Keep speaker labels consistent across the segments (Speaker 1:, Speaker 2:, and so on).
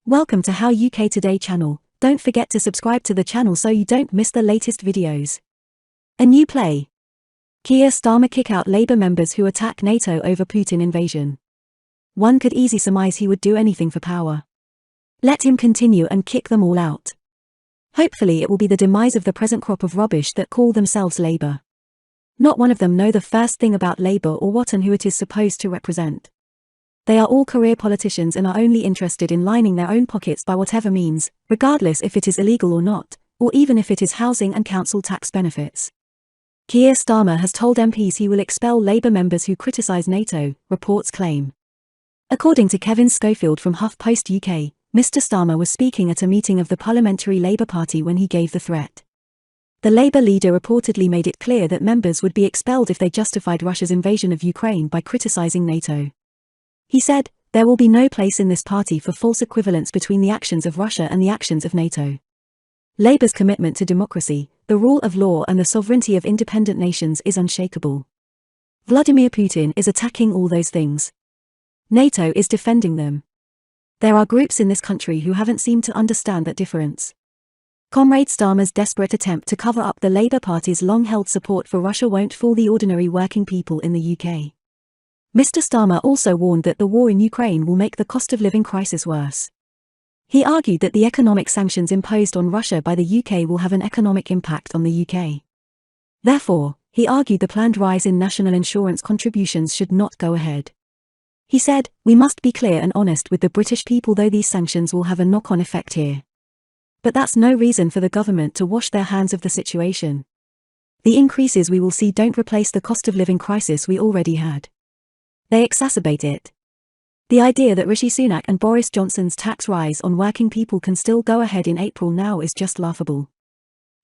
Speaker 1: Welcome to How UK Today channel. Don't forget to subscribe to the channel so you don't miss the latest videos. A new play. Keir Starmer kick out Labour members who attack NATO over Putin invasion. One could easily surmise he would do anything for power. Let him continue and kick them all out. Hopefully it will be the demise of the present crop of rubbish that call themselves Labour. Not one of them know the first thing about Labour or what and who it is supposed to represent. They are all career politicians and are only interested in lining their own pockets by whatever means, regardless if it is illegal or not, or even if it is housing and council tax benefits. Keir Starmer has told MPs he will expel Labour members who criticise NATO, reports claim. According to Kevin Schofield from HuffPost UK, Mr Starmer was speaking at a meeting of the Parliamentary Labour Party when he gave the threat. The Labour leader reportedly made it clear that members would be expelled if they justified Russia's invasion of Ukraine by criticising NATO. He said, "There will be no place in this party for false equivalence between the actions of Russia and the actions of NATO. Labour's commitment to democracy, the rule of law and the sovereignty of independent nations is unshakable. Vladimir Putin is attacking all those things. NATO is defending them. There are groups in this country who haven't seemed to understand that difference." Comrade Starmer's desperate attempt to cover up the Labour Party's long-held support for Russia won't fool the ordinary working people in the UK. Mr Starmer also warned that the war in Ukraine will make the cost of living crisis worse. He argued that the economic sanctions imposed on Russia by the UK will have an economic impact on the UK. Therefore, he argued the planned rise in national insurance contributions should not go ahead. He said, "We must be clear and honest with the British people, though these sanctions will have a knock-on effect here. But that's no reason for the government to wash their hands of the situation. The increases we will see don't replace the cost of living crisis we already had. They exacerbate it. The idea that Rishi Sunak and Boris Johnson's tax rise on working people can still go ahead in April now is just laughable."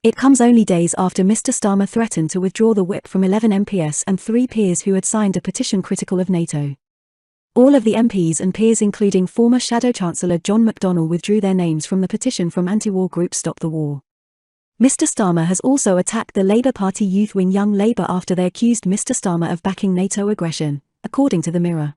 Speaker 1: It comes only days after Mr Starmer threatened to withdraw the whip from 11 MPs and 3 peers who had signed a petition critical of NATO. All of the MPs and peers, including former Shadow Chancellor John McDonnell, withdrew their names from the petition from anti-war group Stop the War. Mr Starmer has also attacked the Labour Party youth wing Young Labour after they accused Mr Starmer of backing NATO aggression, according to the Mirror.